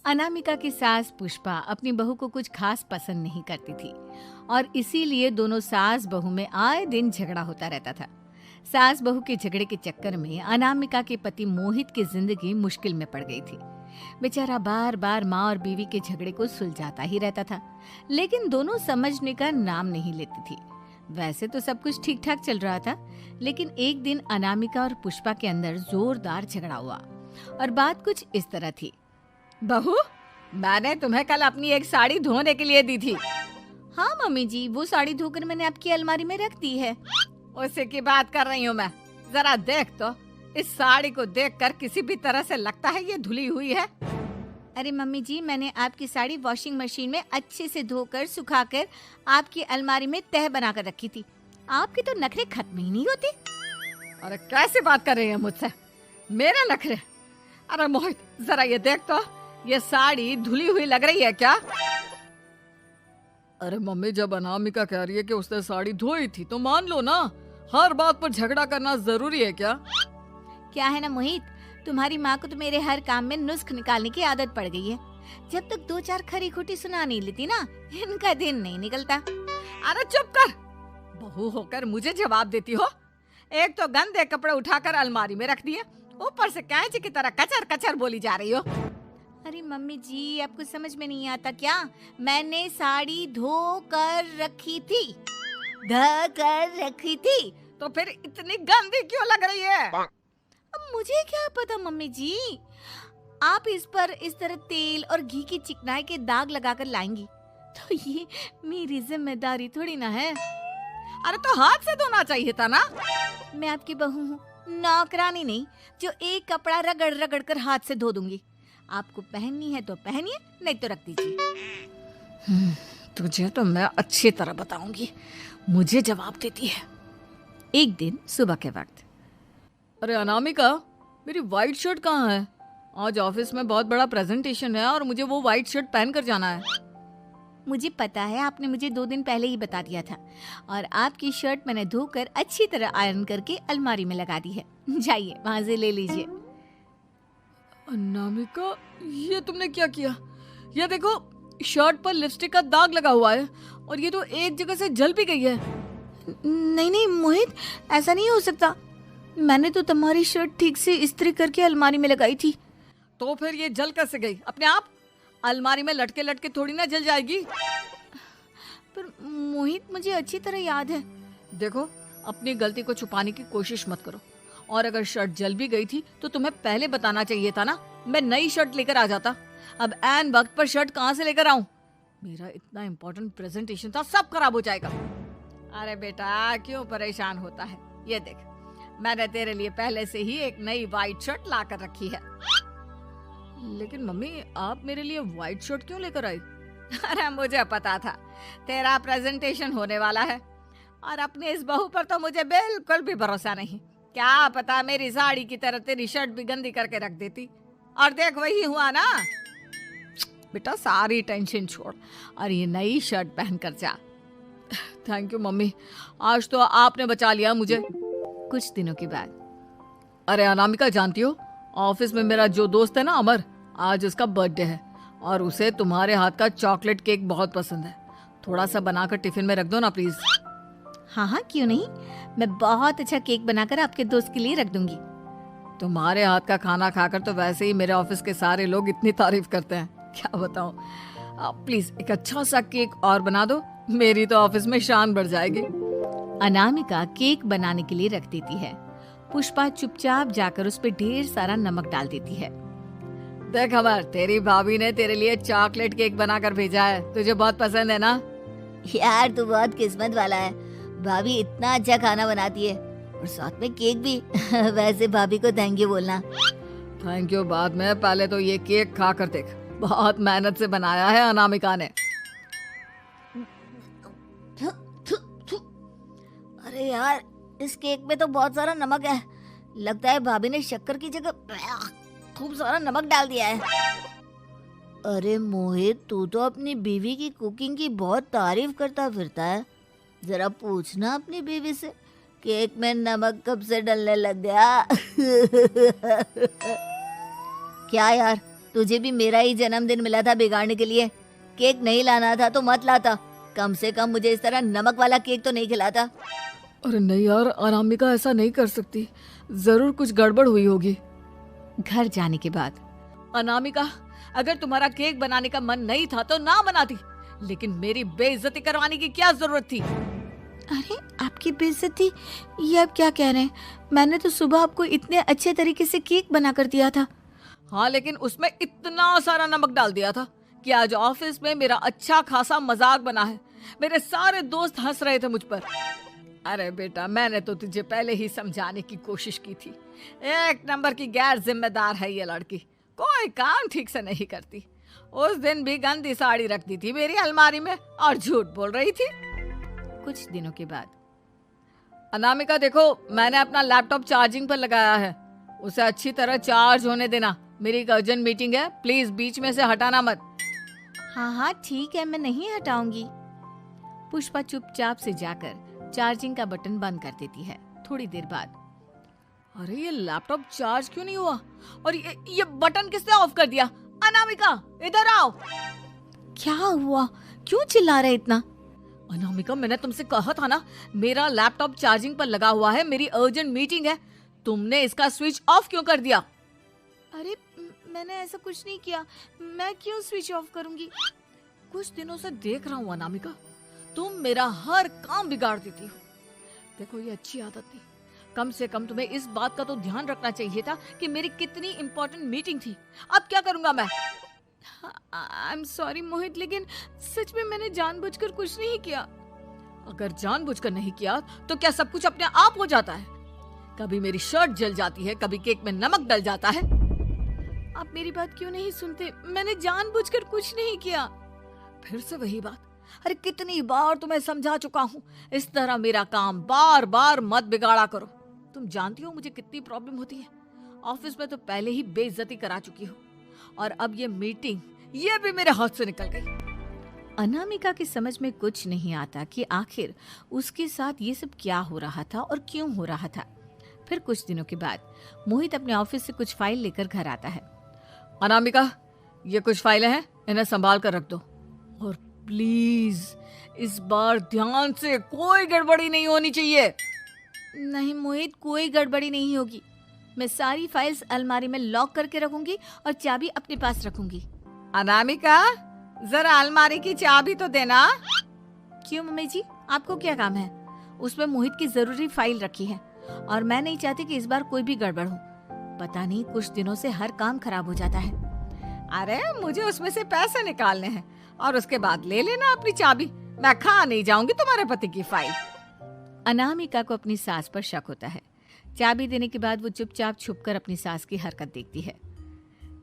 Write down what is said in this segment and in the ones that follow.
अनामिका की सास पुष्पा अपनी बहू को कुछ खास पसंद नहीं करती थी और इसीलिए दोनों सास बहू में आए दिन झगड़ा होता रहता था। सास बहू के झगड़े के चक्कर में अनामिका के पति मोहित की जिंदगी मुश्किल में पड़ गई थी। बेचारा बार बार माँ और बीवी के झगड़े को सुलझाता ही रहता था, लेकिन दोनों समझने का नाम नहीं लेती थी। वैसे तो सब कुछ ठीक ठाक चल रहा था, लेकिन एक दिन अनामिका और पुष्पा के अंदर जोरदार झगड़ा हुआ और बात कुछ इस तरह थी। बहू, मैंने तुम्हें कल अपनी एक साड़ी धोने के लिए दी थी। हाँ मम्मी जी, वो साड़ी धोकर मैंने आपकी अलमारी में रख दी है। उसी की बात कर रही हूँ मैं। जरा देख तो, इस साड़ी को देखकर किसी भी तरह से लगता है ये धुली हुई है। अरे मम्मी जी, मैंने आपकी साड़ी वॉशिंग मशीन में अच्छे से धोकर सुखाकर आपकी अलमारी में तह बनाकर रखी थी। आपके तो नखरे खत्म ही नहीं होते। अरे कैसे बात कर रही है मुझसे? मेरे नखरे? अरे मोहित, जरा ये देख तो, ये साड़ी धुली हुई लग रही है क्या? अरे मम्मी, जब अनामिका कह रही है कि उसने साड़ी धोई थी तो मान लो ना। हर बात पर झगड़ा करना जरूरी है क्या? क्या है ना मोहित, तुम्हारी माँ को तो मेरे हर काम में नुस्ख निकालने की आदत पड़ गई है। जब तक दो चार खरी खोटी सुना नहीं लेती ना, इनका दिन नहीं निकलता। अरे चुप कर, बहू होकर मुझे जवाब देती हो। एक तो गंदे कपड़े उठाकर अलमारी में रख दिए, ऊपर से कैंची की तरह कचर कचर बोली जा रही हो। अरे मम्मी जी, आपको समझ में नहीं आता क्या? मैंने साड़ी धो कर रखी थी। तो फिर इतनी गंदी क्यों लग रही है? अब मुझे क्या पता मम्मी जी, आप इस पर इस तरह तेल और घी की चिकनाई के दाग लगाकर लाएंगी तो ये मेरी जिम्मेदारी थोड़ी ना है। अरे तो हाथ से धोना चाहिए था ना। मैं आपकी बहू हूँ, नौकरानी नहीं जो एक कपड़ा रगड़ रगड़ कर हाथ से धो दूंगी। आपको पहननी है तो पहनिए, नहीं तो रख दीजिए। तुझे तो मैं अच्छी तरह बताऊंगी, मुझे जवाब देती है। एक दिन सुबह के वक्त, अरे अनामिका, मेरी व्हाइट शर्ट कहाँ है? आज ऑफिस में बहुत बड़ा प्रेजेंटेशन है और मुझे वो व्हाइट शर्ट पहन कर जाना है। मुझे पता है, आपने मुझे 2 दिन पहले ही बता दिया था और आपकी शर्ट मैंने धोकर अच्छी तरह आयरन करके अलमारी में लगा दी है। जाइए वहां से ले लीजिए। अनामिका, ये तुमने क्या किया? ये देखो, शर्ट पर लिपस्टिक का दाग लगा हुआ है और ये तो एक जगह से जल भी गई है। नहीं नहीं मोहित, ऐसा नहीं हो सकता। मैंने तो तुम्हारी शर्ट ठीक से इस्त्री करके अलमारी में लगाई थी। तो फिर ये जल कैसे गई अपने आप? अलमारी में लटके लटके थोड़ी ना जल जाएगी। पर मोहित, मुझे अच्छी तरह याद है। देखो, अपनी गलती को छुपाने की कोशिश मत करो। और अगर शर्ट जल भी गई थी तो तुम्हें पहले बताना चाहिए था ना, मैं नई शर्ट लेकर आ जाता। अब ऐन वक्त पर शर्ट कहाँ से लेकर आऊं? मेरा इतना इम्पोर्टेंट प्रेजेंटेशन था, सब खराब हो जाएगा। अरे बेटा, क्यों परेशान होता है? ये देख, मैंने तेरे लिए पहले से ही एक नई व्हाइट शर्ट ला कर रखी है। लेकिन मम्मी, आप मेरे लिए व्हाइट शर्ट क्यों लेकर आई? अरे मुझे पता था तेरा प्रेजेंटेशन होने वाला है और अपनी इस बहू पर तो मुझे बिल्कुल भी भरोसा नहीं। क्या पता मेरी साड़ी की तरह तेरी शर्ट भी गंदी करके रख देती। और देख, वही हुआ ना। बेटा, सारी टेंशन छोड़ और ये नई शर्ट पहन कर जा। थैंक यू मम्मी, आज तो आपने बचा लिया मुझे। कुछ दिनों के बाद, अरे अनामिका, जानती हो, ऑफिस में मेरा जो दोस्त है ना अमर, आज उसका बर्थडे है और उसे तुम्हारे हाथ का चॉकलेट केक बहुत पसंद है। थोड़ा सा बनाकर टिफिन में रख दो ना प्लीज। हाँ हाँ, क्यों नहीं, मैं बहुत अच्छा केक बनाकर आपके दोस्त के लिए रख दूंगी। तुम्हारे हाथ का खाना खाकर तो वैसे ही मेरे ऑफिस के सारे लोग इतनी तारीफ करते हैं, क्या बताऊं। प्लीज एक अच्छा सा केक और बना दो, मेरी तो ऑफिस में शान बढ़ जाएगी। अनामिका केक बनाने के लिए रख देती है। पुष्पा चुपचाप जाकर उस पे ढेर सारा नमक डाल देती है। देख अमर, तेरी भाभी ने तेरे लिए चॉकलेट केक बनाकर भेजा है, तुझे बहुत पसंद है ना? यार, तू बहुत किस्मत वाला है, भाभी इतना अच्छा खाना बनाती है और साथ में केक भी। वैसे भाभी को थैंक यू बोलना। थैंक यू बाद में, पहले तो ये केक खा कर देख, बहुत मेहनत से बनाया है अनामिका ने। अरे यार, इस केक में तो बहुत सारा नमक है। लगता है भाभी ने शक्कर की जगह खूब सारा नमक डाल दिया है। अरे मोहित, तू तो अपनी बीवी की कुकिंग की बहुत तारीफ करता फिरता है। जरा पूछना अपनी बीवी से, केक में नमक कब से डलने लग गया? क्या यार, तुझे भी मेरा ही जन्मदिन मिला था बिगाड़ने के लिए। केक नहीं लाना था तो मत लाता, कम से कम मुझे इस तरह नमक वाला केक तो नहीं खिलाता। अरे नहीं यार, अनामिका ऐसा नहीं कर सकती, जरूर कुछ गड़बड़ हुई होगी। घर जाने के बाद अनामिका, अगर तुम्हारा केक बनाने का मन नहीं था तो ना बनाती, लेकिन मेरी बेइज्जती करवाने की क्या जरूरत थी? अरे आपकी बेइज्जती, ये आप क्या कह रहे हैं? मैंने तो सुबह आपको इतने अच्छे तरीके से केक बना कर दिया था। हाँ, लेकिन उसमें इतना सारा नमक डाल दिया था कि आज ऑफिस में मेरा अच्छा खासा मजाक बना है। मेरे सारे दोस्त हंस रहे थे मुझ पर। अरे बेटा, मैंने तो तुझे पहले ही समझाने की कोशिश की थी। एक नंबर की गैर जिम्मेदार है ये लड़की, कोई काम ठीक से नहीं करती। उस दिन भी गंदी साड़ी रख दी थी मेरी अलमारी में और झूठ बोल रही थी। कुछ दिनों के बाद अनामिका देखो, मैंने अपना लैपटॉप चार्जिंग पर लगाया है, उसे अच्छी तरह चार्ज होने देना। मेरी एक अर्जेंट मीटिंग है, प्लीज बीच में से हटाना मत। हाँ हाँ ठीक है, मैं नहीं हटाऊंगी। पुष्पा चुपचाप से जाकर चार्जिंग का बटन बंद कर देती है। थोड़ी देर बाद अरे ये लैपटॉप चार्ज क्यों नहीं हुआ? और ये बटन किसने ऑफ कर दिया? अनामिका इधर आओ। क्या हुआ? क्यों चिल्ला रहे इतना? अनामिका, मैंने तुमसे कहा था ना, मेरा लैपटॉप चार्जिंग पर लगा हुआ है, मेरी अर्जेंट मीटिंग है। तुमने इसका स्विच ऑफ क्यों कर दिया? अरे मैंने ऐसा कुछ नहीं किया, मैं क्यों स्विच ऑफ करूंगी? कुछ दिनों से देख रहा हूँ अनामिका, तुम मेरा हर काम बिगाड़ देती हो। देखो ये अच्छी आदत नहीं, कम से कम तुम्हें इस बात का तो ध्यान रखना चाहिए था कि मेरी कितनी इंपॉर्टेंट मीटिंग थी। अब क्या करूंगा मैं? आई एम सॉरी मोहित, लेकिन सच में मैंने जानबूझकर कुछ नहीं किया। अगर जानबूझकर नहीं किया तो क्या सब कुछ अपने आप हो जाता है? कभी मेरी शर्ट जल जाती है, कभी केक में नमक डल जाता है। आप मेरी बात क्यों नहीं सुनते? मैंने जानबूझकर कुछ नहीं किया। फिर से वही बात। अरे कितनी बार तुम्हें समझा चुका हूँ, इस तरह मेरा काम बार बार मत बिगाड़ा करो। तुम जानती हो मुझे कितनी प्रॉब्लम होती है। ऑफिस में तो पहले ही बेइज्जती करा चुकी हो, और अब ये मीटिंग, ये भी मेरे हाथ से निकल गई। अनामिका की समझ में कुछ नहीं आता कि आखिर उसके साथ ये सब क्या हो रहा था और क्यों हो रहा था। फिर कुछ दिनों के बाद मोहित अपने ऑफिस से कुछ फाइल लेकर घर आता है। अनामिका, ये कुछ फाइलें हैं, इन्हें संभाल कर रख दो, और प्लीज इस बार ध्यान से, कोई गड़बड़ी नहीं होनी चाहिए। नहीं मोहित, कोई गड़बड़ी नहीं होगी। मैं सारी फाइल्स अलमारी में लॉक करके रखूंगी और चाबी अपने पास रखूंगी। अनामिका, जरा अलमारी की चाबी तो देना। क्यों मम्मी जी, आपको क्या काम है? उसमें मोहित की जरूरी फाइल रखी है और मैं नहीं चाहती कि इस बार कोई भी गड़बड़ हो। पता नहीं कुछ दिनों से हर काम खराब हो जाता है। अरे मुझे उसमें से पैसे निकालने हैं और उसके बाद ले लेना अपनी चाबी। मैं खा नहीं जाऊंगी तुम्हारे पति की फाइल। अनामिका को अपनी सास पर शक होता है। चाबी देने के बाद वो चुपचाप छुपकर अपनी सास की हरकत देखती है।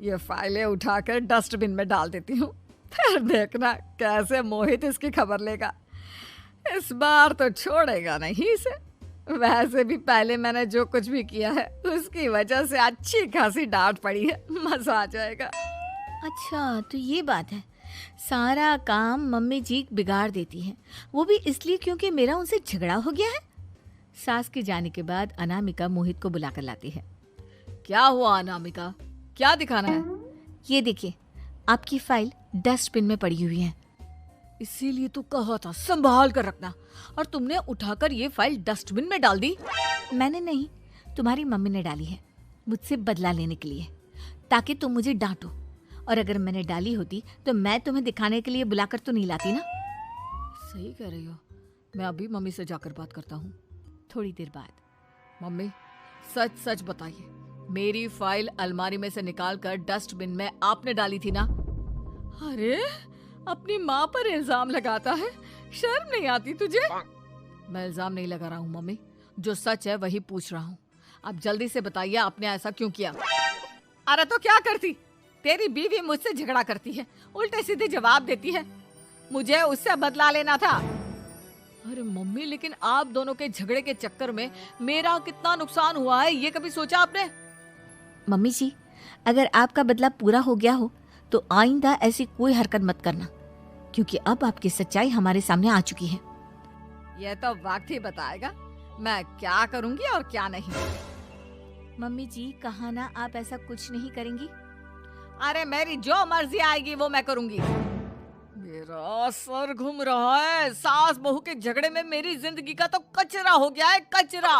ये फाइलें उठाकर डस्टबिन में डाल देती हूँ, फिर देखना कैसे मोहित इसकी खबर लेगा। इस बार तो छोड़ेगा नहीं इसे। वैसे भी पहले मैंने जो कुछ भी किया है उसकी वजह से अच्छी खासी डांट पड़ी है, मजा आ जाएगा। अच्छा तो ये बात है, सारा काम मम्मी जी बिगाड़ देती हैं, वो भी इसलिए क्योंकि मेरा उनसे झगड़ा हो गया है। सास के जाने के बाद अनामिका मोहित को बुलाकर लाती है। क्या हुआ अनामिका, क्या दिखाना है? ये देखिए, आपकी फाइल डस्टबिन में पड़ी हुई है। इसीलिए तो कहा था संभाल कर रखना, और तुमने उठाकर ये फाइल डस्टबिन में डाल दी। मैंने नहीं, तुम्हारी मम्मी ने डाली है, मुझसे बदला लेने के लिए, ताकि तुम मुझे डांटो। और अगर मैंने डाली होती तो मैं तुम्हें दिखाने के लिए बुलाकर तो नहीं लाती ना। सही कह रही हो, मैं अभी मम्मी से जाकर बात करता हूँ। थोड़ी देर बाद, मम्मी सच सच बताइए, मेरी फाइल अलमारी में से निकालकर डस्टबिन में आपने डाली थी ना? अरे अपनी माँ पर इल्जाम लगाता है, शर्म नहीं आती तुझे? मैं इल्जाम नहीं लगा रहा हूँ मम्मी, जो सच है वही पूछ रहा हूँ। अब जल्दी से बताइए आपने ऐसा क्यों किया? अरे तो क्या करती, तेरी बीवी मुझसे झगड़ा करती है, उल्टे सीधे जवाब देती है, मुझे उससे बदला लेना था। अरे मम्मी, लेकिन आप दोनों के झगड़े के चक्कर में मेरा कितना नुकसान हुआ है, ये कभी सोचा आपने? मम्मी जी, अगर आपका बदला पूरा हो गया हो तो आइंदा ऐसी कोई हरकत मत करना, क्योंकि अब आपकी सच्चाई हमारे सामने आ चुकी है। यह तो वक्त ही बताएगा मैं क्या करूंगी और क्या नहीं। मम्मी जी, कहा ना आप ऐसा कुछ नहीं करेंगी। अरे मेरी जो मर्जी आएगी वो मैं करूंगी। मेरा सर घूम रहा है। सास बहू के झगड़े में मेरी जिंदगी का तो कचरा हो गया है, कचरा।